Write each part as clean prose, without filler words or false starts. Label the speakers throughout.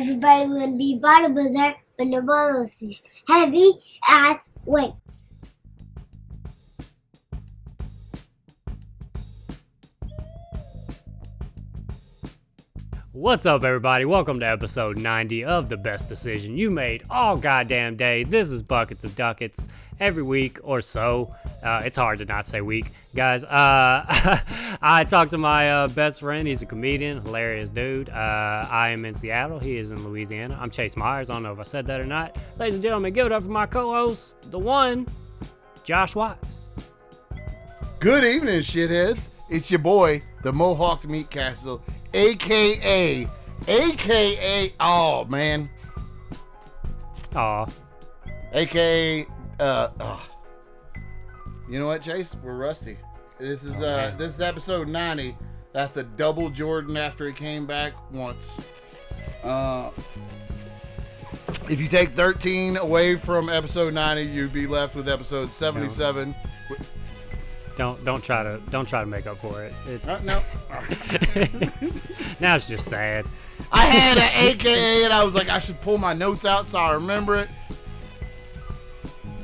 Speaker 1: Everybody want to be bodybuilder, but nobody wants these heavy ass weights.
Speaker 2: What's up, everybody? Welcome to episode 90 of The Best Decision You Made All Goddamn Day. This is Buckets of Duckets. Every week or so, it's hard to not say week, guys. I talked to my best friend. He's a comedian, hilarious dude. I am in Seattle. He is in Louisiana. I'm Chase Myers. I don't know if I said that or not. Ladies and gentlemen, give it up for my co-host, the one, Josh Watts.
Speaker 3: Good evening, shitheads. It's your boy, the Mohawk Meat Castle, AKA, oh, man.
Speaker 2: Aw.
Speaker 3: AKA, you know what, Chase? We're rusty. This is episode 90. That's a double Jordan after he came back once. If you take 13 away from episode 90, you'd be left with episode 77.
Speaker 2: Don't try to make up for it. It's
Speaker 3: No.
Speaker 2: now it's just sad.
Speaker 3: I had an AKA and I was like, I should pull my notes out so I remember it.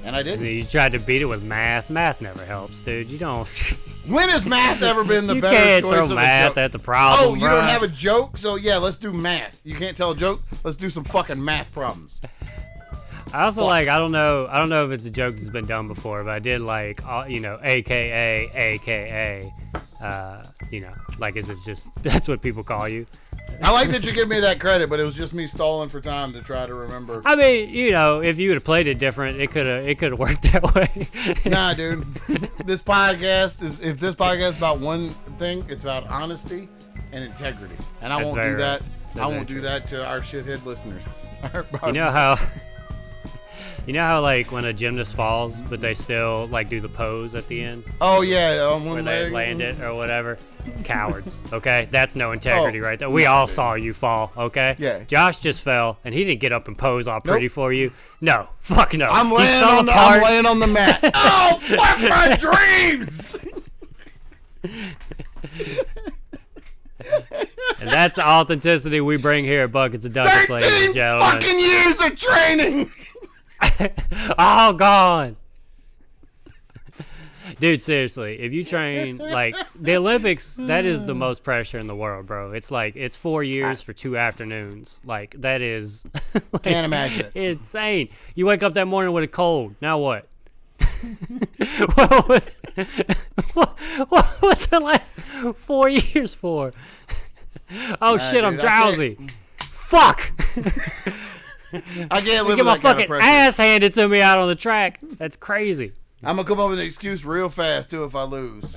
Speaker 3: And I didn't.
Speaker 2: You tried to beat it with math. Math never helps, dude. You don't.
Speaker 3: When has math ever been the
Speaker 2: you
Speaker 3: better
Speaker 2: can't
Speaker 3: choice
Speaker 2: throw
Speaker 3: of
Speaker 2: math
Speaker 3: a joke?
Speaker 2: at the problem.
Speaker 3: Oh, you
Speaker 2: bro.
Speaker 3: don't have a joke? So yeah, let's do math. You can't tell a joke? Let's do some fucking math problems.
Speaker 2: I also I don't know if it's a joke that's been done before, but I did AKA, like, is it just, that's what people call you?
Speaker 3: I like that you give me that credit, but it was just me stalling for time to try to remember.
Speaker 2: I mean, if you would have played it different, it could have worked that way.
Speaker 3: Nah, dude. If this podcast is about one thing, it's about honesty and integrity. And I won't do that. I won't do that to our shithead listeners.
Speaker 2: You know how like when a gymnast falls, but they still like do the pose at the end?
Speaker 3: Oh yeah,
Speaker 2: where they land it or whatever. Cowards, okay? That's no integrity right there. We all saw you fall, okay?
Speaker 3: Yeah.
Speaker 2: Josh just fell, and he didn't get up and pose all pretty for you. No, fuck no.
Speaker 3: I'm laying on the mat. Oh, fuck my dreams!
Speaker 2: And that's the authenticity we bring here at Buckets of Duckets, ladies and gentlemen.
Speaker 3: 13 fucking years of training!
Speaker 2: All gone. Dude, seriously, if you train, like, the Olympics, that is the most pressure in the world, bro. It's like, it's 4 years for 2 afternoons. Like, that is like,
Speaker 3: can't imagine it.
Speaker 2: Insane. You wake up that morning with a cold. Now what? what was the last 4 years for? Oh, shit, I'm drowsy. Fuck!
Speaker 3: I can't live
Speaker 2: get
Speaker 3: with
Speaker 2: my
Speaker 3: that kind of
Speaker 2: fucking
Speaker 3: pressure.
Speaker 2: ass handed to me out on the track. That's crazy.
Speaker 3: I'm gonna come up with an excuse real fast too if I lose.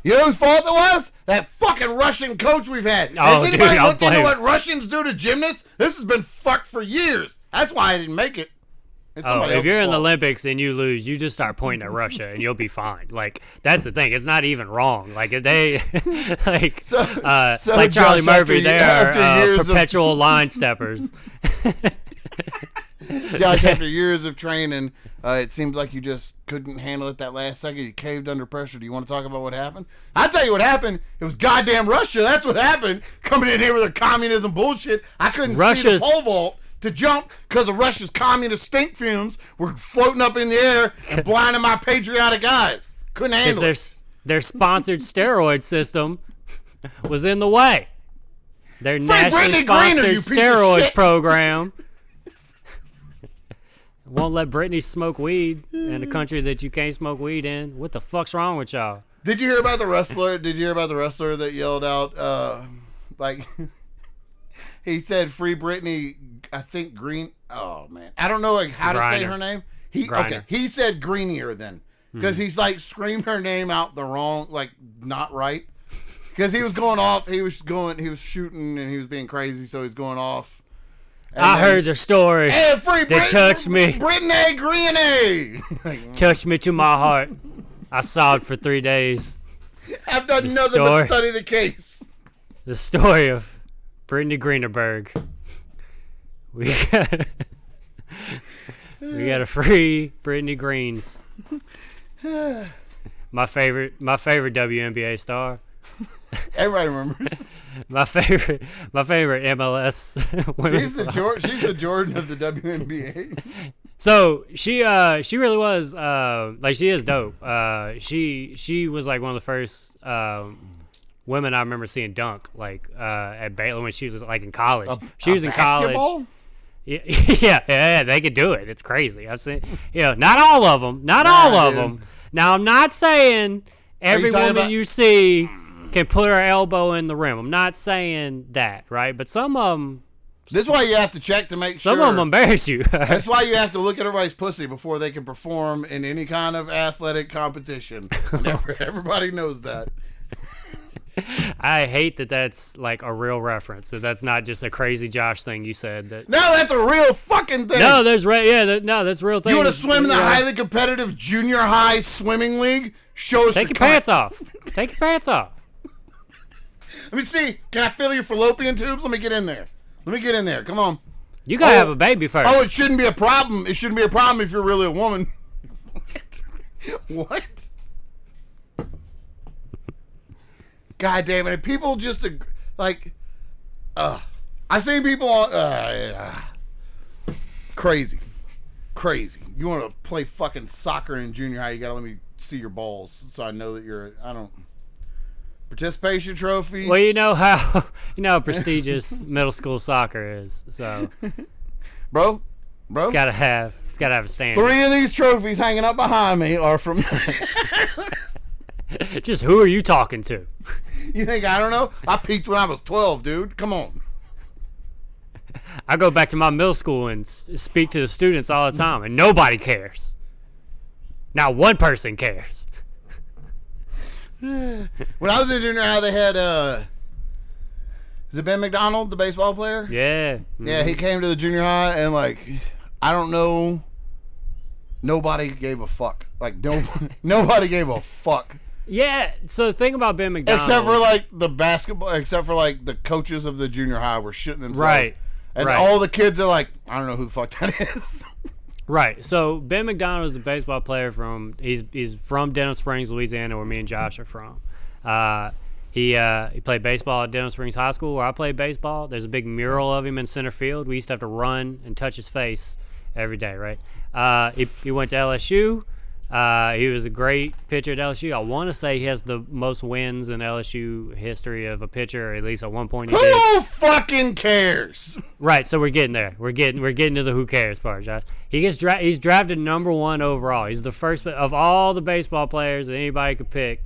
Speaker 2: You
Speaker 3: know whose fault it was? That fucking Russian coach we've had.
Speaker 2: Oh,
Speaker 3: Has anybody
Speaker 2: dude,
Speaker 3: looked into what Russians do to gymnasts? This has been fucked for years. That's why I didn't make it. It's
Speaker 2: if you're in the
Speaker 3: fault.
Speaker 2: Olympics and you lose, you just start pointing at Russia and you'll be fine. Like, that's the thing. It's not even wrong. Like, they, like Charlie
Speaker 3: Josh,
Speaker 2: Murphy, they are
Speaker 3: years
Speaker 2: perpetual line steppers.
Speaker 3: Josh, after years of training, it seems like you just couldn't handle it that last second. You caved under pressure. Do you want to talk about what happened? I'll tell you what happened. It was goddamn Russia. That's what happened. Coming in here with the communism bullshit. I couldn't see the pole vault to jump because of Russia's communist stink fumes were floating up in the air and blinding my patriotic eyes. Couldn't handle it.
Speaker 2: Their sponsored steroid system was in the way. Their nationally sponsored steroids program won't let Britney smoke weed in a country that you can't smoke weed in. What the fuck's wrong with y'all?
Speaker 3: Did you hear about the wrestler? That yelled out, he said, "Free Britney"? I think Green. Oh man, I don't know how to say her name. He said Greenier then, because he's like screamed her name out the wrong, like not right. Because he was going off, he was shooting, and he was being crazy, so he's going off.
Speaker 2: I heard the story.
Speaker 3: Hey, free
Speaker 2: that touched me.
Speaker 3: Brittany Greeny.
Speaker 2: Touched me to my heart. I sobbed for 3 days.
Speaker 3: I've done nothing but study the case.
Speaker 2: The story of Brittany Greenerberg. We got a free Brittany Greens. My favorite WNBA star.
Speaker 3: Everybody remembers.
Speaker 2: My favorite MLS women's.
Speaker 3: She's the Jordan of the WNBA.
Speaker 2: So she really was like, she is dope. She was like one of the first women I remember seeing dunk, like at Baylor when she was like in college. She was in
Speaker 3: basketball?
Speaker 2: college. Yeah, they could do it. It's crazy. I've seen, not all of them. Now, I'm not saying every woman you see can put her elbow in the rim. I'm not saying that, right? But some of them.
Speaker 3: This is why you have to check to make sure.
Speaker 2: Some of them embarrass you.
Speaker 3: That's why you have to look at everybody's pussy before they can perform in any kind of athletic competition. Everybody knows that.
Speaker 2: I hate that that's like a real reference. That's not just a crazy Josh thing you said. No,
Speaker 3: that's a real fucking thing.
Speaker 2: No, that's a real thing.
Speaker 3: You want to swim in the highly competitive junior high swimming league? Show us.
Speaker 2: Take your pants off. Take your pants off.
Speaker 3: Let me see. Can I fill your fallopian tubes? Let me get in there. Come on.
Speaker 2: You gotta have a baby first.
Speaker 3: Oh, it shouldn't be a problem. It shouldn't be a problem if you're really a woman. What? God damn it. People just, like, I've seen people on, crazy. You want to play fucking soccer in junior high, you gotta let me see your balls so I know that participation trophies.
Speaker 2: Well, you know how prestigious middle school soccer is, so.
Speaker 3: Bro.
Speaker 2: It's gotta have a standard.
Speaker 3: 3 of these trophies hanging up behind me are from.
Speaker 2: Just who are you talking to?
Speaker 3: You think I don't know? I peaked when I was 12, dude. Come on.
Speaker 2: I go back to my middle school and speak to the students all the time, and nobody cares. Not one person cares.
Speaker 3: When I was in junior high, they had is it Ben McDonald, the baseball player?
Speaker 2: Yeah.
Speaker 3: Mm-hmm. Yeah, he came to the junior high, and like, I don't know, nobody gave a fuck. Like, nobody gave a fuck.
Speaker 2: Yeah, so the thing about Ben McDonald,
Speaker 3: except for like the coaches of the junior high were shitting themselves.
Speaker 2: Right.
Speaker 3: And all the kids are like, I don't know who the fuck that is.
Speaker 2: Right. So Ben McDonald is a baseball player he's from Denham Springs, Louisiana, where me and Josh are from. He played baseball at Denham Springs High School, where I played baseball. There's a big mural of him in center field. We used to have to run and touch his face every day, right? He went to LSU. He was a great pitcher at LSU. I want to say he has the most wins in LSU history of a pitcher, or at least at one point he did.
Speaker 3: Who fucking cares?
Speaker 2: Right, so we're getting there. We're getting to the who cares part, Josh. He's drafted #1 overall. He's the first of all the baseball players that anybody could pick.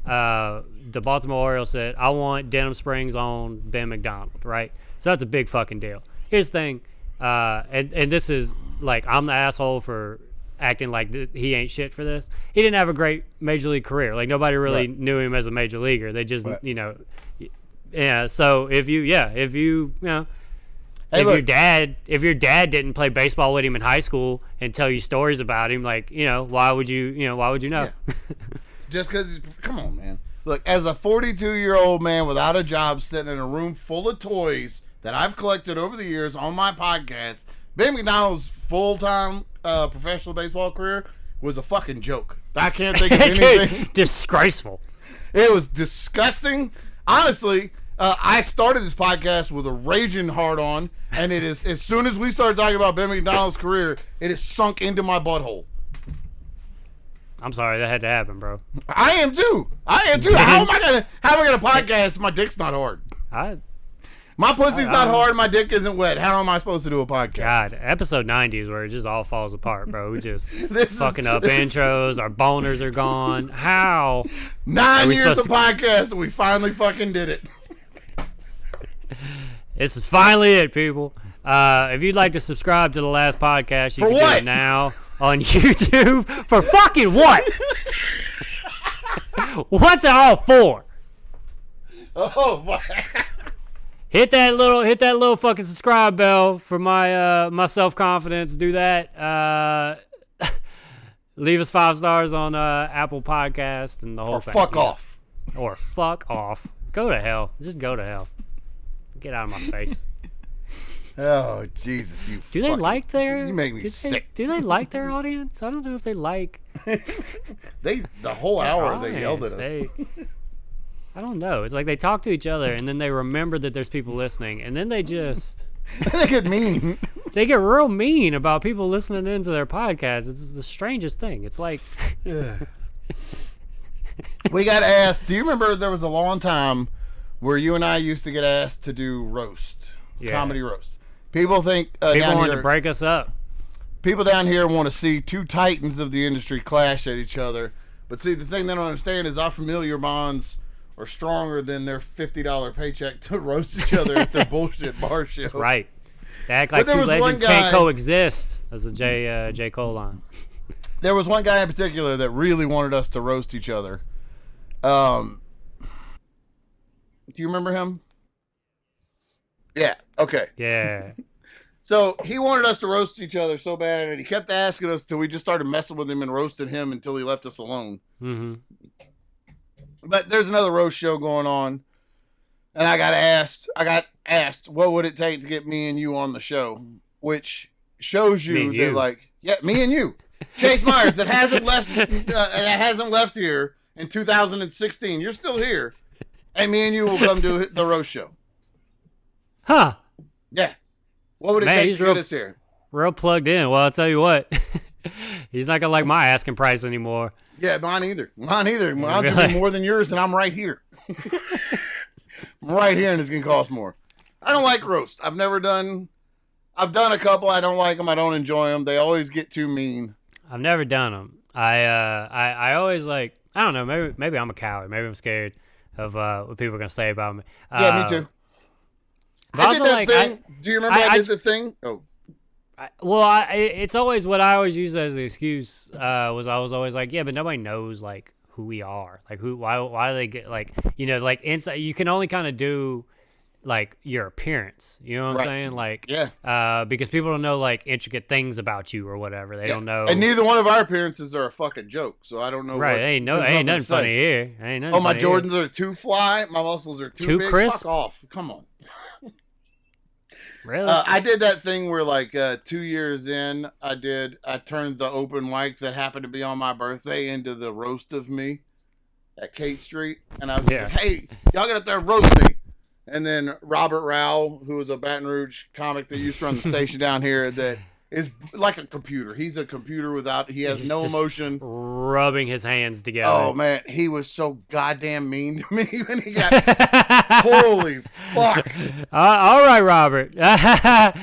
Speaker 2: The Baltimore Orioles said, I want Denham Springs on Ben McDonald, right? So that's a big fucking deal. Here's the thing, and this is like, I'm the asshole for acting like he ain't shit for this. He didn't have a great major league career. Like, nobody really knew him as a major leaguer. They just, yeah. So if your dad didn't play baseball with him in high school and tell you stories about him, like, why would you know? Yeah.
Speaker 3: Just because come on, man. Look, as a 42-year-old man without a job, sitting in a room full of toys that I've collected over the years on my podcast, Ben McDonald's full-time professional baseball career was a fucking joke. I can't think of anything.
Speaker 2: Disgraceful.
Speaker 3: It was disgusting. Honestly, I started this podcast with a raging hard on, and it is, as soon as we started talking about Ben McDonald's career, it is sunk into my butthole.
Speaker 2: I'm sorry, that had to happen, bro.
Speaker 3: I am too. How am I gonna podcast? My dick's not hard. My pussy's not hard. My dick isn't wet. How am I supposed to do a podcast?
Speaker 2: God, episode 90 is where it just all falls apart, bro. We just fucking up intros. Our boners are gone. How?
Speaker 3: 9 years of podcast, and we finally fucking did it.
Speaker 2: This is finally it, people. If you'd like to subscribe to the last podcast, you can do it now on YouTube. For fucking what? What's it all for?
Speaker 3: Oh, my.
Speaker 2: Hit that little fucking subscribe bell for my self-confidence. Do that. Leave us 5 stars on Apple Podcast and the whole thing.
Speaker 3: Fuck off.
Speaker 2: Or fuck off. Go to hell. Just go to hell. Get out of my face.
Speaker 3: Oh, Jesus.
Speaker 2: Do they like their...
Speaker 3: You make me sick.
Speaker 2: Do they like their audience? I don't know if they like...
Speaker 3: The whole hour they yelled at us.
Speaker 2: I don't know. It's like they talk to each other and then they remember that there's people listening, and then they just
Speaker 3: They get mean.
Speaker 2: they get real mean about people listening into their podcast. It's the strangest thing. It's like
Speaker 3: We got asked. Do you remember there was a long time where you and I used to get asked to do roast, comedy roast? People think
Speaker 2: people
Speaker 3: down
Speaker 2: want
Speaker 3: here,
Speaker 2: to break us up.
Speaker 3: people down here want to see two titans of the industry clash at each other. But see, the thing they don't understand is our familiar bonds are stronger than their $50 paycheck to roast each other at their bullshit bar show.
Speaker 2: That's right. They act like
Speaker 3: there
Speaker 2: two
Speaker 3: was one
Speaker 2: legends
Speaker 3: guy-
Speaker 2: can't coexist. That's a J Cole line.
Speaker 3: There was one guy in particular that really wanted us to roast each other. Do you remember him? Yeah. Okay.
Speaker 2: Yeah.
Speaker 3: So he wanted us to roast each other so bad, and he kept asking us till we just started messing with him and roasting him until he left us alone.
Speaker 2: Mm-hmm.
Speaker 3: But there's another roast show going on, and I got asked, what would it take to get me and you on the show? Which shows
Speaker 2: Me
Speaker 3: you
Speaker 2: and
Speaker 3: that,
Speaker 2: you.
Speaker 3: like, yeah, me and you, Chase Myers, that hasn't left here in 2016. You're still here, and me and you will come do the roast show.
Speaker 2: Huh.
Speaker 3: Yeah. What would it
Speaker 2: Man,
Speaker 3: take
Speaker 2: he's
Speaker 3: to
Speaker 2: real-
Speaker 3: get us here?
Speaker 2: Real plugged in. Well, I'll tell you what. He's not gonna like my asking price anymore.
Speaker 3: Yeah, mine either. Mine either. I'll give
Speaker 2: Really?
Speaker 3: you more than yours, and I'm right here. I'm right here, and it's gonna cost more. I don't like roast. I've done a couple. I don't like them. I don't enjoy them. They always get too mean.
Speaker 2: I've never done them. I always like. I don't know. Maybe I'm a coward. Maybe I'm scared of what people are gonna say about me.
Speaker 3: Yeah, me too.
Speaker 2: But
Speaker 3: I
Speaker 2: also,
Speaker 3: did that
Speaker 2: like,
Speaker 3: thing. Do you remember I
Speaker 2: I-
Speaker 3: did the thing? Oh,
Speaker 2: it's always what I always use as an excuse. Was I was always like, yeah, but nobody knows like who we are. Like why do they get like like inside? You can only kind of do like your appearance. You know what
Speaker 3: Right.
Speaker 2: I'm saying? Like
Speaker 3: yeah.
Speaker 2: because people don't know like intricate things about you or whatever. They don't know.
Speaker 3: And neither one of our appearances are a fucking joke, so I don't know.
Speaker 2: Right?
Speaker 3: What,
Speaker 2: Ain't
Speaker 3: there's
Speaker 2: nothing
Speaker 3: to say.
Speaker 2: funny here. Ain't nothing.
Speaker 3: Oh, my
Speaker 2: funny here.
Speaker 3: Jordans are too fly. My muscles are
Speaker 2: Too
Speaker 3: big.
Speaker 2: crisp?
Speaker 3: Fuck off. Come on.
Speaker 2: Really?
Speaker 3: I did that thing where, like, 2 years in, I turned the open mic that happened to be on my birthday into the roast of me at Kate Street. And I was
Speaker 2: Yeah.
Speaker 3: like, hey, y'all get up there and roast me. And then Robert Rowell, who was a Baton Rouge comic that used to run the station down here, that is like a computer. He's a computer he has
Speaker 2: He's
Speaker 3: no
Speaker 2: just
Speaker 3: emotion.
Speaker 2: rubbing his hands together.
Speaker 3: Oh, man, he was so goddamn mean to me when he got, holy fuck.
Speaker 2: All right, Robert.
Speaker 3: Robert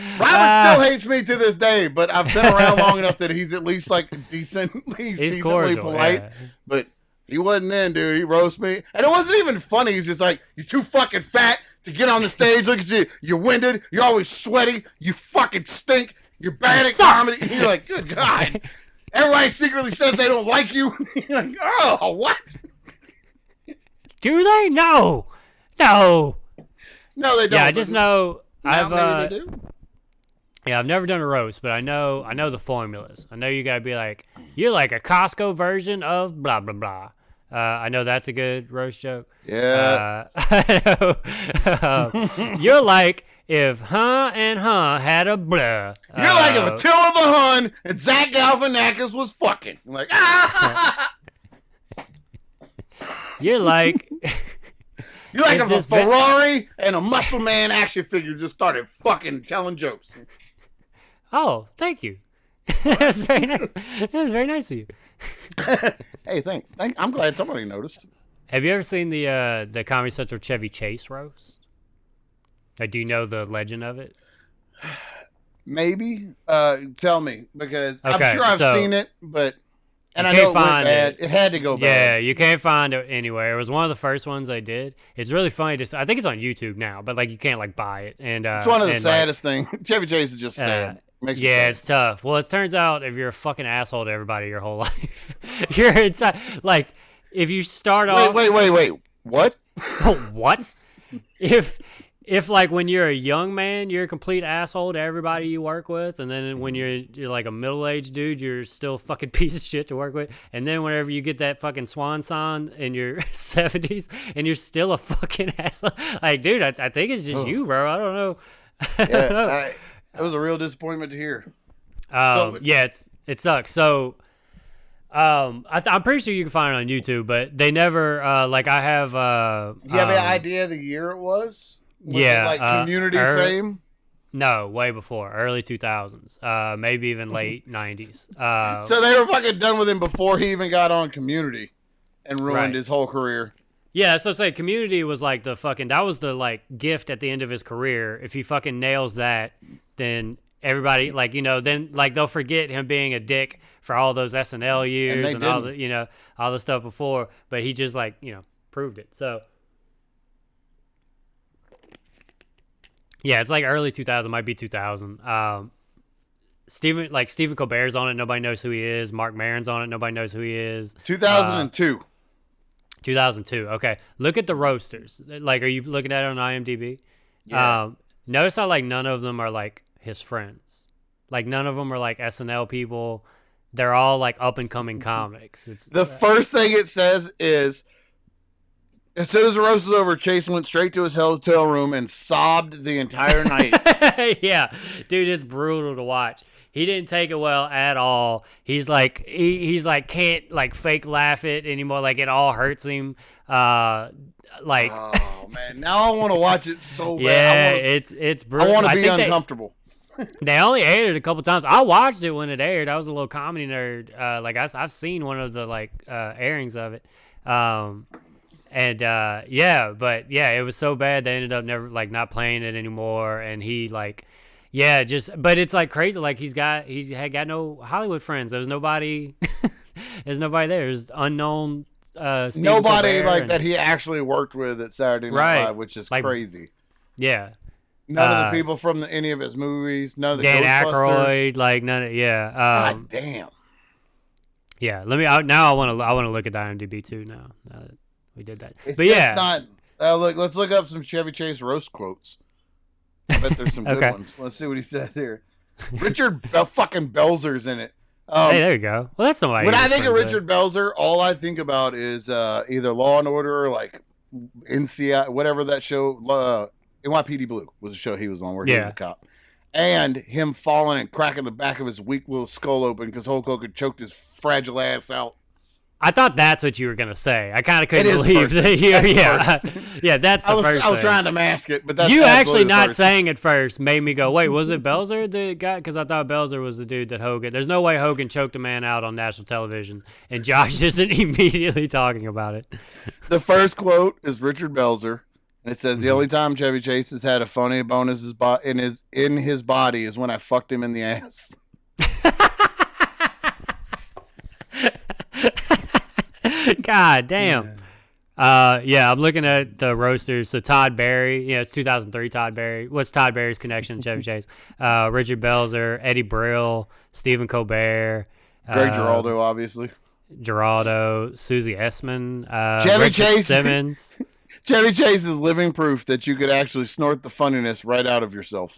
Speaker 3: still hates me to this day, but I've been around long enough that he's at least like he's decently
Speaker 2: cordial,
Speaker 3: polite.
Speaker 2: yeah.
Speaker 3: But he wasn't in, dude. He roasted me. And it wasn't even funny. He's just like, you're too fucking fat to get on the stage. Look at you. You're winded. You're always sweaty. You fucking stink. You're bad at
Speaker 2: suck.
Speaker 3: comedy. And you're like, good God. Everybody secretly says they don't like you. You're like, oh, what?
Speaker 2: Do they? No.
Speaker 3: No, they don't.
Speaker 2: Yeah, I just know
Speaker 3: Now
Speaker 2: I've
Speaker 3: maybe they do.
Speaker 2: yeah, I've never done a roast, but I know the formulas. I know you gotta be like, you're like a Costco version of blah blah blah. I know that's a good roast joke.
Speaker 3: Yeah.
Speaker 2: You're like if and had a blah.
Speaker 3: You're like if Attila the Hun and Zach Galifianakis was fucking. I'm like, ah!
Speaker 2: You're like
Speaker 3: You're like
Speaker 2: If
Speaker 3: if a
Speaker 2: this
Speaker 3: Ferrari and a muscle man action figure just started fucking telling jokes.
Speaker 2: oh, thank you. That's very nice. That's very nice of you.
Speaker 3: Hey, I'm glad somebody noticed.
Speaker 2: Have you ever seen the Comedy Central Chevy Chase roast? Do you know the legend of it?
Speaker 3: Maybe. Tell me, because
Speaker 2: Okay,
Speaker 3: I'm sure I've
Speaker 2: so
Speaker 3: seen it, but and
Speaker 2: you
Speaker 3: I know
Speaker 2: can't
Speaker 3: it went
Speaker 2: find
Speaker 3: bad.
Speaker 2: it.
Speaker 3: It had to go
Speaker 2: Yeah,
Speaker 3: bad.
Speaker 2: you can't find it anywhere. It was one of the first ones they did. It's really funny to. I think it's on YouTube now, but like you can't like buy it. And
Speaker 3: It's one of the
Speaker 2: and,
Speaker 3: saddest things. Chevy Chase is just sad. Makes me
Speaker 2: yeah,
Speaker 3: sad.
Speaker 2: it's tough. Well, it turns out if you're a fucking asshole to everybody your whole life, you're inside. Like if you start off.
Speaker 3: Wait. What?
Speaker 2: What? If like when you're a young man, you're a complete asshole to everybody you work with, and then when you're like a middle-aged dude, you're still a fucking piece of shit to work with, and then whenever you get that fucking swan song in your 70s, and you're still a fucking asshole, like dude, I think it's just you, bro. I don't know.
Speaker 3: Yeah, it was a real disappointment to hear.
Speaker 2: Yeah, it sucks. So I'm pretty sure you can find it on YouTube, but they never like I have.
Speaker 3: Do you have any idea of the year it was?
Speaker 2: Yeah,
Speaker 3: it like Community fame?
Speaker 2: No, way before, early 2000s, maybe even late 90s.
Speaker 3: So they were fucking done with him before he even got on Community, and ruined his whole career.
Speaker 2: Yeah, so say Community was like that was the like gift at the end of his career. If he fucking nails that, then everybody then like they'll forget him being a dick for all those SNL years and all the all the stuff before, but he just proved it. So yeah, it's like early 2000, might be 2000. Stephen Colbert's on it, nobody knows who he is. Mark Maron's on it, nobody knows who he is.
Speaker 3: 2002.
Speaker 2: 2002. Okay, look at the roasters. Like, are you looking at it on IMDb?
Speaker 3: Yeah.
Speaker 2: Notice how like none of them are like his friends. Like none of them are like SNL people. They're all like up and coming comics. It's
Speaker 3: the first thing it says is, as soon as the roast was over, Chase went straight to his hotel room and sobbed the entire night.
Speaker 2: Yeah, dude, it's brutal to watch. He didn't take it well at all. He's like he's like can't like fake laugh it anymore. Like it all hurts him. Oh
Speaker 3: man, now I want to watch it so bad.
Speaker 2: Yeah, it's brutal.
Speaker 3: I want to be uncomfortable.
Speaker 2: They only aired it a couple times. I watched it when it aired. I was a little comedy nerd. I've seen one of the airings of it. It was so bad they ended up never not playing it anymore. And he but it's like crazy. Like he had got no Hollywood friends. There was nobody. There's nobody there. There's unknown.
Speaker 3: Nobody that he actually worked with at Saturday Night Live, which is crazy.
Speaker 2: Yeah.
Speaker 3: None of the people from any of his movies. None of the
Speaker 2: Dan
Speaker 3: Ghostbusters.
Speaker 2: Aykroyd, none of
Speaker 3: God damn.
Speaker 2: Yeah, I want to look at the IMDb too now that we did that.
Speaker 3: It's just not. Let's look up some Chevy Chase roast quotes. I bet there's some good ones. Let's see what he said here. Richard fucking Belzer's in it.
Speaker 2: Hey, there you go. Well, that's somebody.
Speaker 3: When I think of Richard Belzer, all I think about is either Law and Order or like NCI, whatever that show. NYPD Blue was a show he was on where he was a cop. And him falling and cracking the back of his weak little skull open because Hulk Hogan choked his fragile ass out.
Speaker 2: I thought that's what you were going to say. I kind of couldn't believe that you. That's the first thing.
Speaker 3: I was trying to mask it, but that's
Speaker 2: you actually not saying it first made me go, wait, was it Belzer the guy? Because I thought Belzer was the dude that Hogan. There's no way Hogan choked a man out on national television, and Josh isn't immediately talking about it.
Speaker 3: The first quote is Richard Belzer. And it says, the only time Chevy Chase has had a funny bone in his body is when I fucked him in the ass.
Speaker 2: God damn. I'm looking at the roasters. So Todd Barry, it's 2003 Todd Barry. What's Todd Barry's connection to Chevy Chase? Richard Belzer, Eddie Brill, Stephen Colbert.
Speaker 3: Greg Giraldo, obviously.
Speaker 2: Giraldo, Susie Essman,
Speaker 3: Chevy
Speaker 2: Richard
Speaker 3: Chase.
Speaker 2: Simmons.
Speaker 3: Chevy Chase is living proof that you could actually snort the funniness right out of yourself.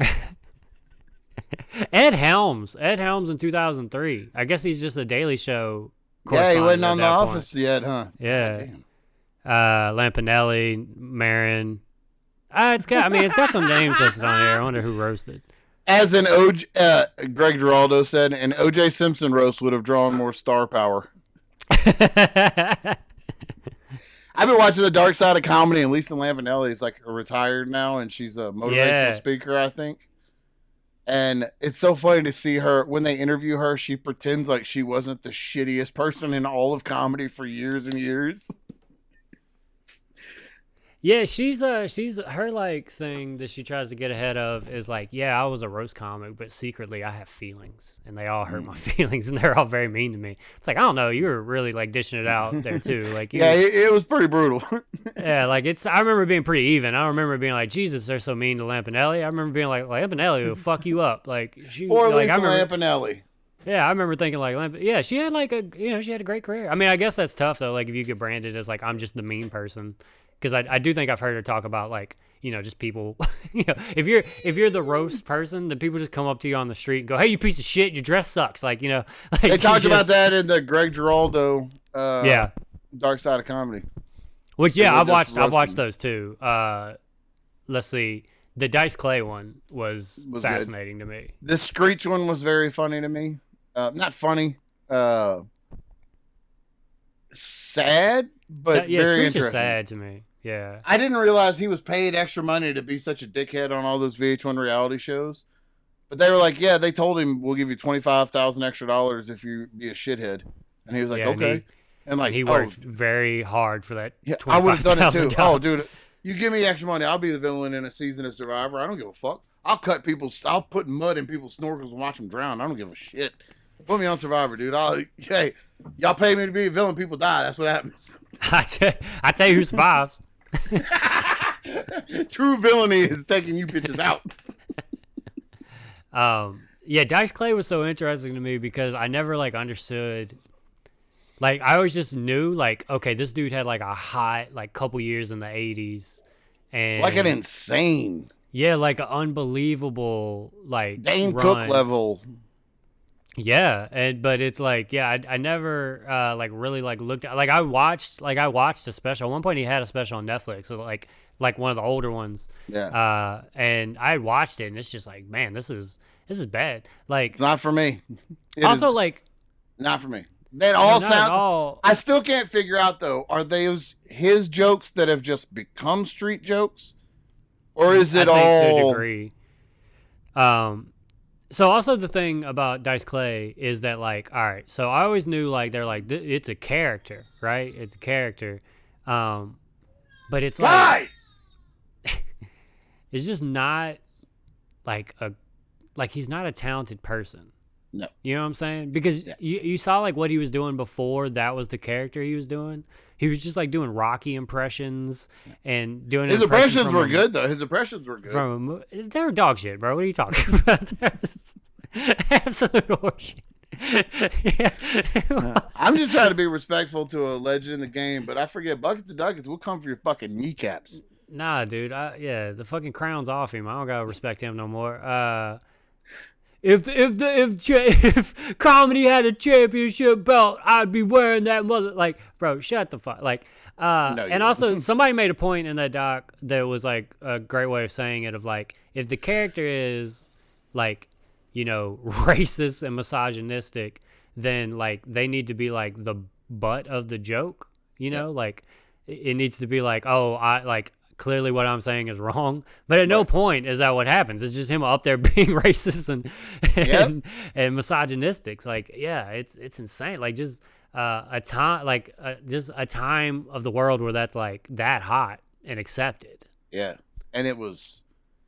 Speaker 2: Ed Helms in 2003. I guess he's just a Daily Show.
Speaker 3: Yeah, he wasn't on The Office yet, huh?
Speaker 2: Yeah. Lampanelli, Marin. It's got some names listed on here. I wonder who roasted.
Speaker 3: As Greg Giraldo said, an O.J. Simpson roast would have drawn more star power. I've been watching The Dark Side of Comedy, and Lisa Lampanelli is retired now, and she's a motivational speaker, I think. And it's so funny to see her, when they interview her, she pretends like she wasn't the shittiest person in all of comedy for years and years.
Speaker 2: Yeah, she's her thing that she tries to get ahead of is I was a roast comic, but secretly I have feelings, and they all hurt my feelings, and they're all very mean to me. It's I don't know, you were really dishing it out there too.
Speaker 3: It was pretty brutal.
Speaker 2: Yeah, I remember being pretty even. I don't remember being Jesus, they're so mean to Lampanelli. I remember being Lampanelli will fuck you up. Lisa
Speaker 3: Lampanelli.
Speaker 2: Yeah, I remember thinking she had she had a great career. I mean, I guess that's tough though. If you get branded as I'm just the mean person. Because I do think I've heard her talk about just people. If you're the roast person, then people just come up to you on the street and go, "Hey, you piece of shit, your dress sucks." They
Speaker 3: talked about that in the Greg Giraldo, Dark Side of Comedy.
Speaker 2: Which I've watched those too. Let's see, the Dice Clay one was fascinating to me.
Speaker 3: The Screech one was very funny to me. Not funny. sad, but
Speaker 2: Yeah,
Speaker 3: very
Speaker 2: Screech is
Speaker 3: interesting.
Speaker 2: sad to me. Yeah.
Speaker 3: I didn't realize he was paid extra money to be such a dickhead on all those VH1 reality shows. But they were like, yeah, they told him we'll give you $25,000 extra if you be a shithead, and he was like,
Speaker 2: Yeah,
Speaker 3: okay, and like
Speaker 2: he worked very hard for that.
Speaker 3: yeah, I would have done it too.
Speaker 2: $25,000.
Speaker 3: Oh, dude, you give me extra money, I'll be the villain in a season of Survivor. I don't give a fuck. I'll put mud in people's snorkels and watch them drown. I don't give a shit. Put me on Survivor, dude. Hey, y'all pay me to be a villain, people die. That's what happens.
Speaker 2: I tell you who survives.
Speaker 3: True villainy is taking you bitches out.
Speaker 2: Yeah, Dice Clay was so interesting to me because I never like understood. Like I always just knew like, okay, this dude had like a hot like couple years in the 80s, and
Speaker 3: Like an insane
Speaker 2: yeah, like an unbelievable like
Speaker 3: Dane
Speaker 2: run.
Speaker 3: Cook level.
Speaker 2: Yeah, but it's like, yeah, I never like really like looked at, like I watched a special. At one point he had a special on Netflix, so like one of the older ones.
Speaker 3: Yeah.
Speaker 2: And I watched it and it's just like, man, this is bad. Like
Speaker 3: It's not for me. It
Speaker 2: also
Speaker 3: is
Speaker 2: like
Speaker 3: not for me. That all
Speaker 2: not at
Speaker 3: sound.
Speaker 2: all.
Speaker 3: I still can't figure out though. Are those his jokes that have just become street jokes, or is it
Speaker 2: I think
Speaker 3: all?
Speaker 2: to a degree. So also the thing about Dice Clay is that like, all right, so I always knew like they're like it's a character, right? It's a character, but it's like
Speaker 3: Guys.
Speaker 2: it's just not like he's not a talented person.
Speaker 3: No.
Speaker 2: You know what I'm saying? Because
Speaker 3: Yeah.
Speaker 2: you saw like what he was doing before that was the character he was doing. He was just like doing Rocky impressions and doing
Speaker 3: His
Speaker 2: impressions
Speaker 3: impressions
Speaker 2: from
Speaker 3: were
Speaker 2: a-
Speaker 3: good though. His impressions were good.
Speaker 2: From a they were dog shit, bro. What are you talking about? Absolute horseshit. Yeah.
Speaker 3: I'm just trying to be respectful to a legend in the game, but I forget Buckets of Duckets. We'll come for your fucking kneecaps.
Speaker 2: Nah, dude. Yeah, the fucking crown's off him. I don't gotta respect him no more. If comedy had a championship belt, I'd be wearing that mother. Like, bro, shut the fuck. Like,
Speaker 3: you
Speaker 2: and also somebody made a point in that doc that was like a great way of saying it. Of like, if the character is like, you know, racist and misogynistic, then like they need to be like the butt of the joke. You know, like it needs to be like, oh, I like. Clearly what I'm saying is wrong, but at no point is that what happens. It's just him up there being racist and misogynistic. Like, yeah, it's insane. Like just a time of the world where that's like that hot and accepted.
Speaker 3: Yeah, and it was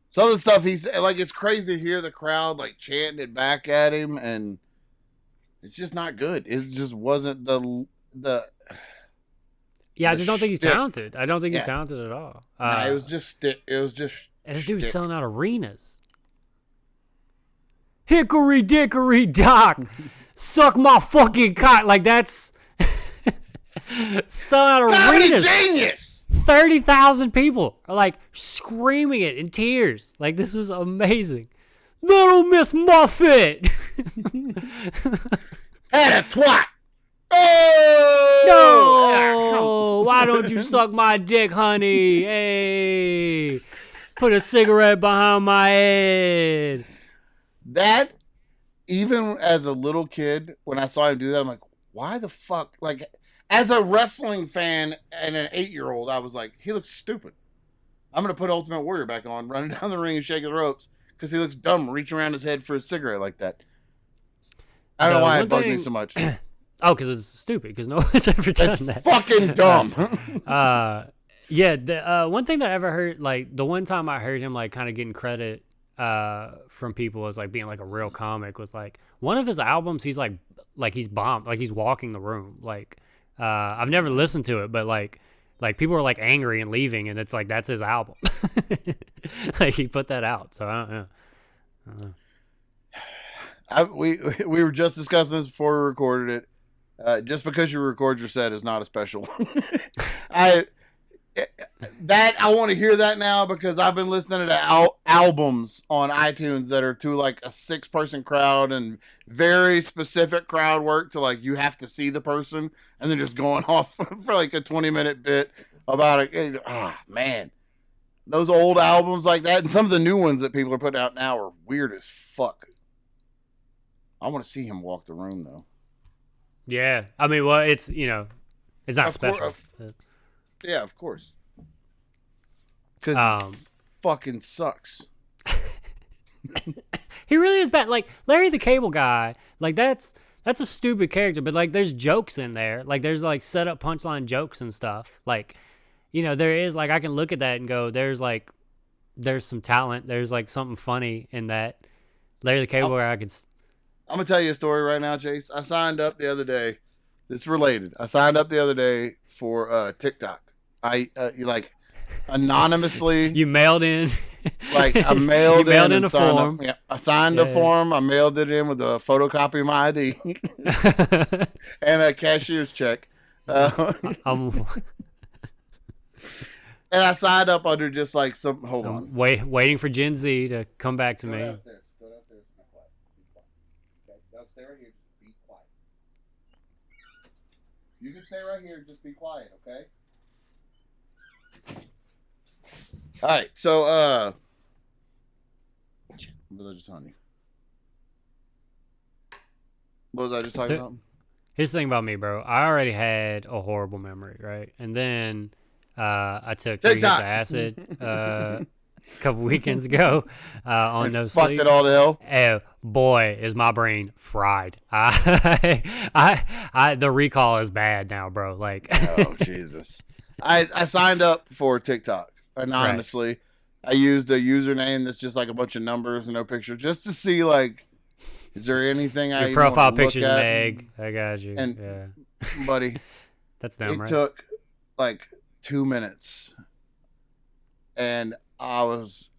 Speaker 3: some of the stuff he's like. It's crazy to hear the crowd like chanting it back at him, and it's just not good. It just wasn't the.
Speaker 2: Yeah, I
Speaker 3: the
Speaker 2: just don't think he's
Speaker 3: shtick.
Speaker 2: talented. I don't think he's
Speaker 3: Yeah.
Speaker 2: talented at all.
Speaker 3: Nah, it was just. It was just.
Speaker 2: And this dude's
Speaker 3: shtick.
Speaker 2: selling out arenas. Hickory dickory dock, suck my fucking cock. Like that's selling out
Speaker 3: Comedy
Speaker 2: arenas.
Speaker 3: genius.
Speaker 2: 30,000 people are like screaming it in tears. Like this is amazing. Little Miss Muffet.
Speaker 3: Had a twat. Oh
Speaker 2: No, why don't you suck my dick, honey? Hey, put a cigarette behind my head.
Speaker 3: That, even as a little kid, when I saw him do that, I'm like, why the fuck? Like, as a wrestling fan and an 8-year-old, I was like, he looks stupid. I'm going to put Ultimate Warrior back on, running down the ring and shaking the ropes, because he looks dumb, reaching around his head for a cigarette like that. I don't know why it bugged me so much.
Speaker 2: Oh, because it's stupid, because no one's ever done
Speaker 3: It's
Speaker 2: that.
Speaker 3: fucking dumb.
Speaker 2: Yeah, the one thing that I ever heard, like the one time I heard him like kind of getting credit from people as like being like a real comic was like one of his albums he's like he's bombed, like he's walking the room. Like I've never listened to it, but like people are like angry and leaving, and it's like that's his album. Like he put that out, so I don't know.
Speaker 3: We were just discussing this before we recorded it. Just because you record your set is not a special. I want to hear that now because I've been listening to albums on iTunes that are to like a 6-person crowd and very specific crowd work to like you have to see the person and then just going off for like a 20-minute bit about it. Man, those old albums like that and some of the new ones that people are putting out now are weird as fuck. I want to see him walk the room though.
Speaker 2: Yeah, I mean, well, it's, you know, It's not
Speaker 3: Of cour-
Speaker 2: special.
Speaker 3: Yeah, of course. Because fucking sucks.
Speaker 2: He really is bad. Like Larry the Cable Guy, like that's a stupid character, but like there's jokes in there. Like there's like set up punchline jokes and stuff. Like, you know, there is like I can look at that and go, there's some talent. There's like something funny in that. Larry the Cable Guy,
Speaker 3: I'm gonna tell you a story right now, Chase. I signed up the other day. It's related. I signed up the other day for TikTok. I like anonymously.
Speaker 2: You mailed in.
Speaker 3: Like I mailed in
Speaker 2: a form.
Speaker 3: Yeah, I signed a form. I mailed it in with a photocopy of my ID and a cashier's check. And I signed up under just like some. Hold on.
Speaker 2: Waiting for Gen Z to come back to me.
Speaker 3: Go downstairs. Be quiet. Okay, Doug, stay right here. Just be quiet. You can stay right here. Just be quiet, okay? All right. So, what was I just telling you? What was I just talking about?
Speaker 2: Here's the thing about me, bro. I already had a horrible memory, right? And then I took 3 hits of acid a couple weekends ago on no sleep.
Speaker 3: Fucked it all to hell.
Speaker 2: Oh boy, is my brain fried. The recall is bad now, bro. Like,
Speaker 3: oh Jesus! I signed up for TikTok anonymously. Right. I used a username that's just like a bunch of numbers and no picture, just to see like, is there anything
Speaker 2: your
Speaker 3: I even
Speaker 2: profile
Speaker 3: want to
Speaker 2: picture's
Speaker 3: look
Speaker 2: an
Speaker 3: at?
Speaker 2: egg. I got you.
Speaker 3: And
Speaker 2: yeah,
Speaker 3: buddy,
Speaker 2: that's dumb, right?
Speaker 3: It took like 2 minutes, and I was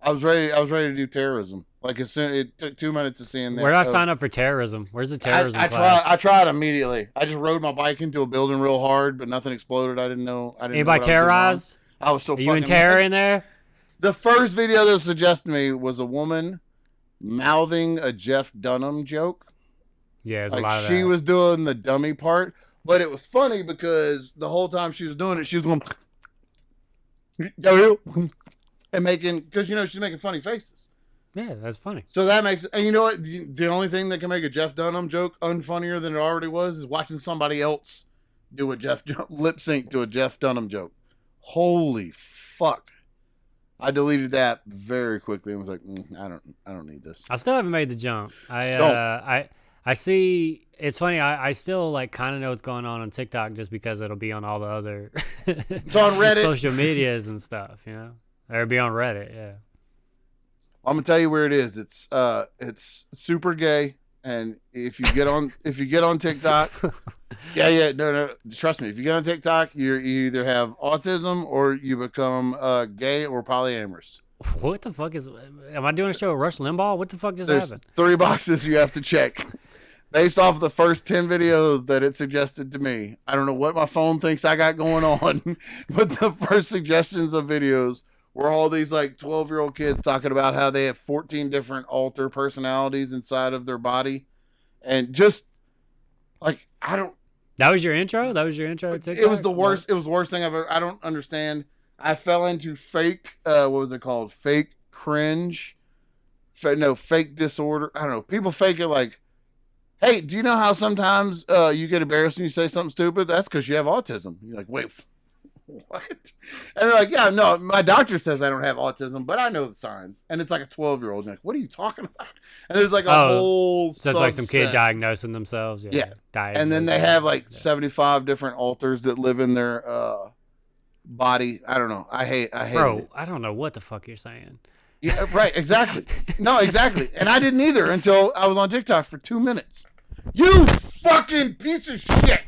Speaker 3: ready to do terrorism. Like as soon it took 2 minutes to see in there.
Speaker 2: Where do I sign up for terrorism? Where's the terrorism class?
Speaker 3: I tried immediately. I just rode my bike into a building real hard, but nothing exploded. I didn't know.
Speaker 2: Anybody terrorized?
Speaker 3: I was so.
Speaker 2: Are you in terror in there?
Speaker 3: The first video that was suggested to me was a woman mouthing a Jeff Dunham joke.
Speaker 2: Yeah, there's
Speaker 3: like
Speaker 2: a lot of that.
Speaker 3: She was doing the dummy part, but it was funny because the whole time she was doing it, she was going and making, because you know she's making funny faces.
Speaker 2: Yeah, that's funny.
Speaker 3: So that makes, and you know what? The only thing that can make a Jeff Dunham joke unfunnier than it already was is watching somebody else do a lip sync to a Jeff Dunham joke. Holy fuck! I deleted that very quickly and was like, I don't need this.
Speaker 2: I still haven't made the jump. I see. It's funny. I still like kind of know what's going on TikTok just because it'll be on all the other
Speaker 3: it's on Reddit,
Speaker 2: social medias and stuff. You know, or it'll be on Reddit. Yeah.
Speaker 3: I'm gonna tell you where it is. It's super gay, and if you get on TikTok, no, trust me. If you get on TikTok, you either have autism or you become gay or polyamorous.
Speaker 2: What the fuck is? Am I doing a show with Rush Limbaugh? What the fuck just
Speaker 3: There's
Speaker 2: happened?
Speaker 3: 3 boxes you have to check based off the first 10 videos that it suggested to me. I don't know what my phone thinks I got going on, but the first suggestions of videos were all these like 12-year-old kids talking about how they have 14 different alter personalities inside of their body, and just like
Speaker 2: That was your intro. That was your intro to TikTok?
Speaker 3: It was the worst. It was the worst thing I've ever. I don't understand. I fell into fake. What was it called? Fake cringe. Fake disorder. I don't know. People fake it like, hey, do you know how sometimes you get embarrassed and you say something stupid? That's because you have autism. You're like, wait, what? And they're like, yeah, no, my doctor says I don't have autism, but I know the signs. And it's like a 12-year-old. Like, what are you talking about? And there's like a whole.
Speaker 2: So it's like some kid diagnosing themselves.
Speaker 3: Yeah. And then they have like 75 different alters that live in their body. I don't know. I hate
Speaker 2: Bro,
Speaker 3: it.
Speaker 2: I don't know what the fuck you're saying.
Speaker 3: Yeah, right. Exactly. No, exactly. And I didn't either until I was on TikTok for 2 minutes. You fucking piece of shit.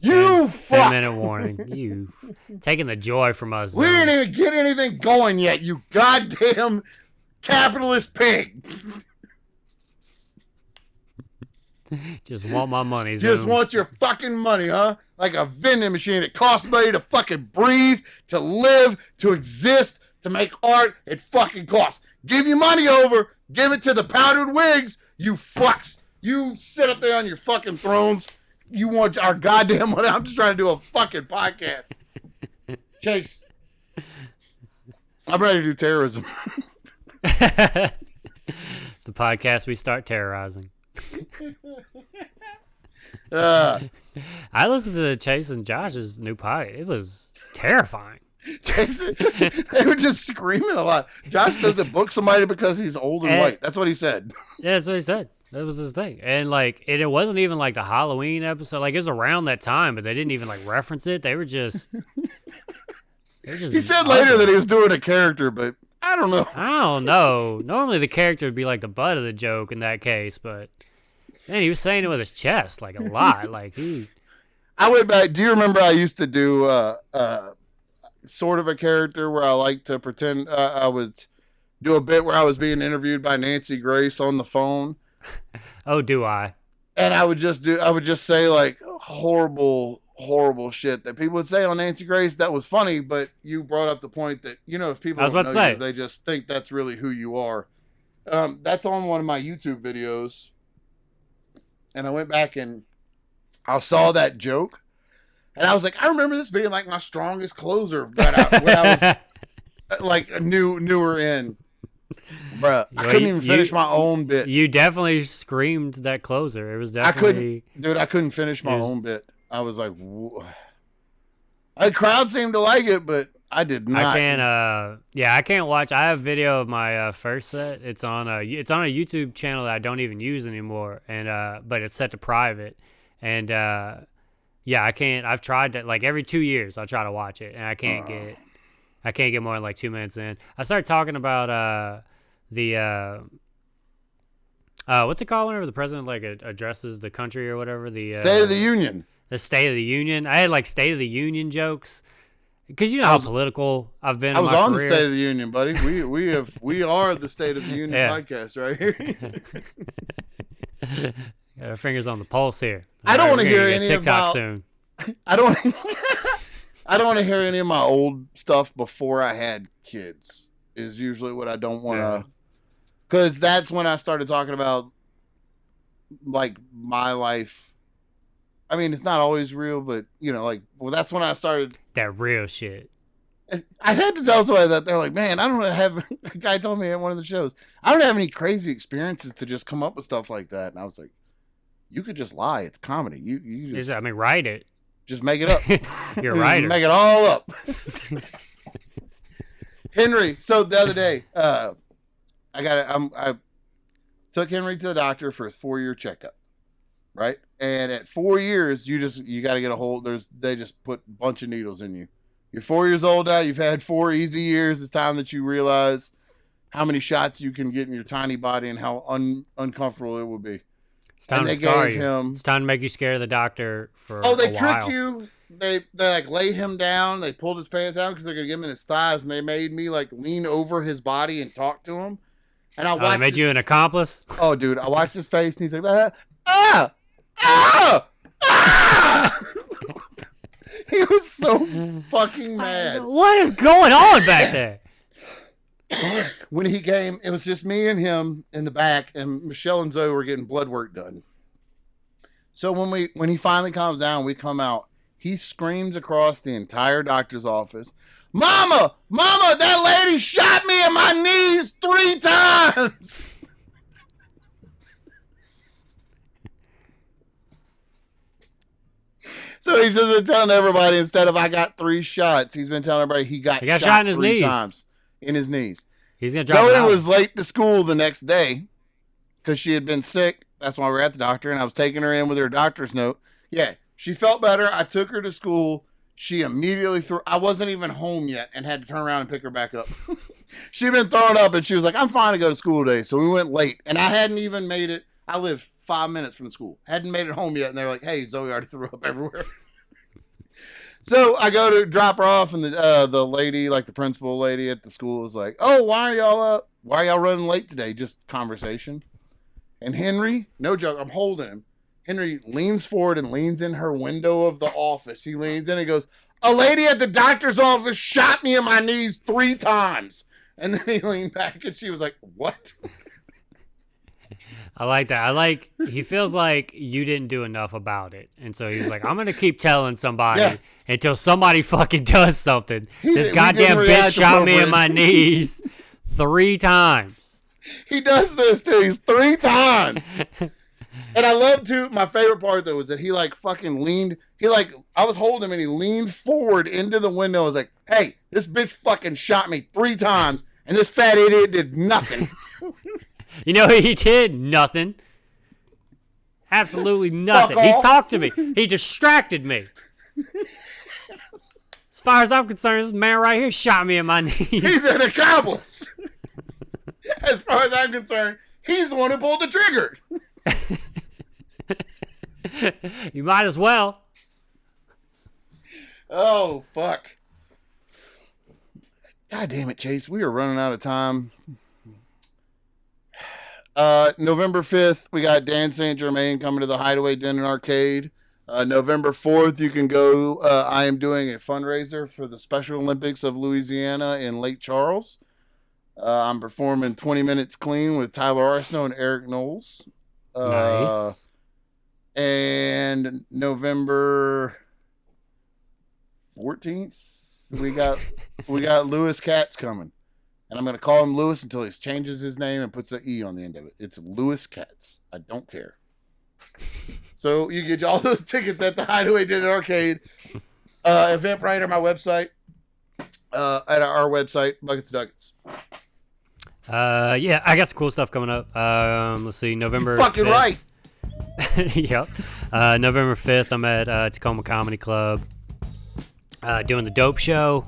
Speaker 3: You fuck.
Speaker 2: 10-minute warning. You taking the joy from us.
Speaker 3: We didn't even get anything going yet, you goddamn capitalist pig.
Speaker 2: Just want my money,
Speaker 3: Just want your fucking money, huh? Like a vending machine. It costs money to fucking breathe, to live, to exist, to make art. It fucking costs. Give your money over. Give it to the powdered wigs, you fucks. You sit up there on your fucking thrones. You want our goddamn money. I'm just trying to do a fucking podcast. Chase. I'm ready to do terrorism.
Speaker 2: The podcast we start terrorizing. I listened to Chase and Josh's new podcast. It was terrifying.
Speaker 3: Jason, they were just screaming a lot. Josh doesn't book somebody because he's old and white. That's what he said.
Speaker 2: Yeah, that's what he said. That was his thing. And like, it wasn't even like the Halloween episode. Like, it was around that time, but they didn't even like reference it. They were just.
Speaker 3: He said later that he was doing a character, but I don't know.
Speaker 2: I don't know. Normally the character would be like the butt of the joke in that case, but man, he was saying it with his chest like a lot. Like
Speaker 3: I went back. Do you remember I used to do sort of a character where I like to pretend I would do a bit where I was being interviewed by Nancy Grace on the phone.
Speaker 2: Oh, do I?
Speaker 3: And I would just say like horrible shit that people would say on Nancy Grace that was funny, but you brought up the point that, if people don't know you, they just think that's really who you are. That's on one of my YouTube videos. And I went back and I saw that joke. And I was like, I remember this being like my strongest closer when I was like newer in. Bruh, I couldn't even finish my own bit.
Speaker 2: You definitely screamed that closer. It was definitely...
Speaker 3: I couldn't finish my own bit. I was like, the crowd seemed to like it, but I did not.
Speaker 2: I can't watch. I have video of my first set. It's on a YouTube channel that I don't even use anymore, and but it's set to private, and I can't. I've tried to, like, every 2 years I'll try to watch it, and I can't get more than like 2 minutes in. I started talking about what's it called whenever the president like addresses the country or whatever, the
Speaker 3: State of the Union.
Speaker 2: The State of the Union. I had like State of the Union jokes because how political I've been. I was on
Speaker 3: the State of the Union, buddy. We are the State of the Union podcast right
Speaker 2: here. Got our fingers on the pulse here.
Speaker 3: I don't want to hear any
Speaker 2: TikTok
Speaker 3: about,
Speaker 2: soon.
Speaker 3: I don't want to hear any of my old stuff before I had kids. Is usually what I don't want to, because that's when I started talking about like my life. I mean, it's not always real, but that's when I started
Speaker 2: that real shit.
Speaker 3: I had to tell somebody that. They're like, man, I don't have. A guy told me at one of the shows, I don't have any crazy experiences to just come up with stuff like that. And I was like, you could just lie. It's comedy. You just,
Speaker 2: write it.
Speaker 3: Just make it up.
Speaker 2: You're right.
Speaker 3: Make it all up. Henry. So the other day, I took Henry to the doctor for his 4-year checkup. Right. And at 4 years, you got to get a hold. They just put a bunch of needles in you. You're 4 years old now. You've had 4 easy years. It's time that you realize how many shots you can get in your tiny body and how uncomfortable it will be.
Speaker 2: It's time to scar you. It's time to make you scare the doctor for
Speaker 3: they trick you. They like lay him down. They pulled his pants out because they're going to give him his thighs. And they made me like lean over his body and talk to him. And I watched.
Speaker 2: They made you an accomplice?
Speaker 3: Oh, dude. I watched his face and he's like, ah! He was so fucking mad.
Speaker 2: What is going on back there?
Speaker 3: When he came, it was just me and him in the back, and Michelle and Zoe were getting blood work done. So when he finally calms down, we come out. He screams across the entire doctor's office, Mama, that lady shot me in my knees 3 times. So he's just been telling everybody, instead of I got 3 shots, he's been telling everybody he got shot in his 3 times in his knees.
Speaker 2: He's gonna drop
Speaker 3: Zoe was late to school the next day because she had been sick. That's why we're at the doctor, and I was taking her in with her doctor's note. Yeah, she felt better. I took her to school. She immediately threw. I wasn't even home yet and had to turn around and pick her back up. She'd been thrown up, and she was like, I'm fine to go to school today. So we went late, and I hadn't even made it. I live 5 minutes from the school. Hadn't made it home yet, and they're like, hey, Zoe already threw up everywhere. So I go to drop her off, and the lady, like the principal lady at the school, was like, oh, why are y'all running late today? Just conversation. And Henry, no joke, I'm holding him. Henry leans forward and leans in her window of the office. He leans in and goes, a lady at the doctor's office shot me in my knees 3 times. And then he leaned back and she was like, what?
Speaker 2: I like that. He feels like you didn't do enough about it. And so he was like, I'm going to keep telling somebody until somebody fucking does something. This goddamn bitch shot me in my knees 3 times.
Speaker 3: He does this to these 3 times. And I love too. My favorite part though was that he like fucking leaned. I was holding him and he leaned forward into the window. I was like, "Hey, this bitch fucking shot me 3 times, and this fat idiot did nothing."
Speaker 2: You know what he did? Nothing. Absolutely nothing.
Speaker 3: Fuck
Speaker 2: He
Speaker 3: off.
Speaker 2: talked to me. He distracted me. As far as I'm concerned, this man right here shot me in my knees.
Speaker 3: He's an accomplice. As far as I'm concerned, he's the one who pulled the trigger.
Speaker 2: You might as well.
Speaker 3: Oh, fuck. God damn it, Chase. We are running out of time. November 5th, we got Dan St. Germain coming to the Hideaway Den and Arcade. November 4th, you can go. I am doing a fundraiser for the Special Olympics of Louisiana in Lake Charles. I'm performing 20 Minutes Clean with Tyler Arsenault and Eric Knowles.
Speaker 2: Nice.
Speaker 3: And November 14th, we got Lewis Katz coming. And I'm going to call him Lewis until he changes his name and puts an E on the end of it. It's Lewis Katz. I don't care. So you get all those tickets at the Hideaway Den and Arcade. Eventbrite on my website. At our website, Buckets Duckets.
Speaker 2: Yeah, I got some cool stuff coming up. Let's see, November.
Speaker 3: You're fucking
Speaker 2: 5th.
Speaker 3: right.
Speaker 2: Yep. November 5th, I'm at Tacoma Comedy Club doing the Dope Show.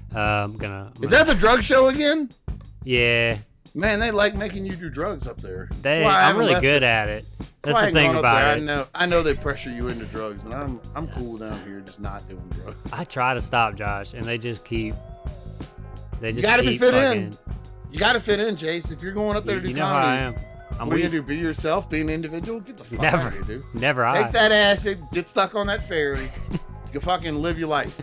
Speaker 3: Is that the drug show again?
Speaker 2: Yeah.
Speaker 3: Man, they like making you do drugs up there.
Speaker 2: I'm really good at it. That's the thing about it.
Speaker 3: I know they pressure you into drugs, and I'm cool down here just not doing drugs.
Speaker 2: I try to stop, Josh, and they just keep.
Speaker 3: You gotta be fit in. You gotta fit in, Jace. If you're going up there to do
Speaker 2: you know how I
Speaker 3: comedy,
Speaker 2: am.
Speaker 3: what are you gonna do? Be yourself? Be an individual? Get the fuck out of here, dude.
Speaker 2: Never.
Speaker 3: Take that acid. Get stuck on that ferry. You fucking live your life.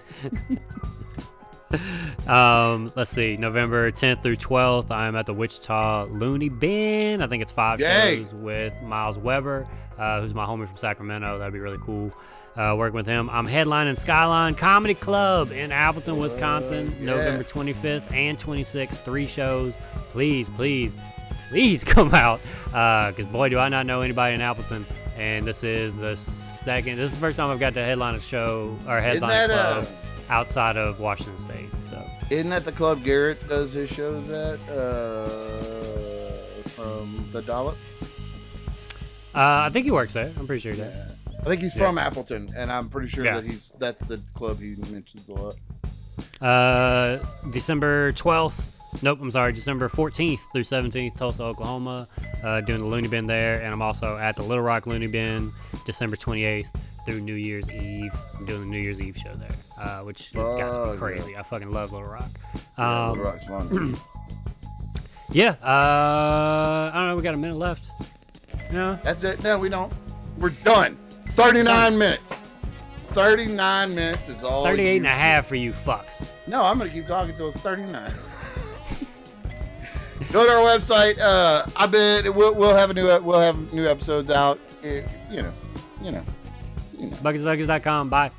Speaker 2: Let's see, November 10th through 12th, I'm at the Wichita Looney Bin. I think it's 5 shows with Miles Weber, who's my homie from Sacramento. That'd be really cool. Working with him. I'm headlining Skyline Comedy Club in Appleton, Wisconsin, November 25th and 26th. 3 shows. Please come out. Because boy, do I not know anybody in Appleton. And this is the first time I've got to headline a show or headline a club outside of Washington State. So
Speaker 3: isn't that the club Garrett does his shows at from the Dollop?
Speaker 2: I think he works there. I'm pretty sure he does.
Speaker 3: Yeah. I think he's from Appleton, and I'm pretty sure that that's the club he mentions a lot.
Speaker 2: December 12th. Nope, I'm sorry. December 14th through 17th, Tulsa, Oklahoma. Doing the Looney Bin there, and I'm also at the Little Rock Looney Bin, December 28th through New Year's Eve. I'm doing the New Year's Eve show there, which has got to be crazy. Yeah. I fucking love Little Rock.
Speaker 3: Little Rock's fun.
Speaker 2: Yeah. I don't know. We got a minute left. No.
Speaker 3: That's it. No, we don't. We're done. 39 minutes. 39 minutes is all.
Speaker 2: 38 and a half for you fucks.
Speaker 3: No, I'm gonna keep talking till it's 39. Go to our website. I bet we'll have new episodes out. You know.
Speaker 2: Bucketsduckets.com. Bye.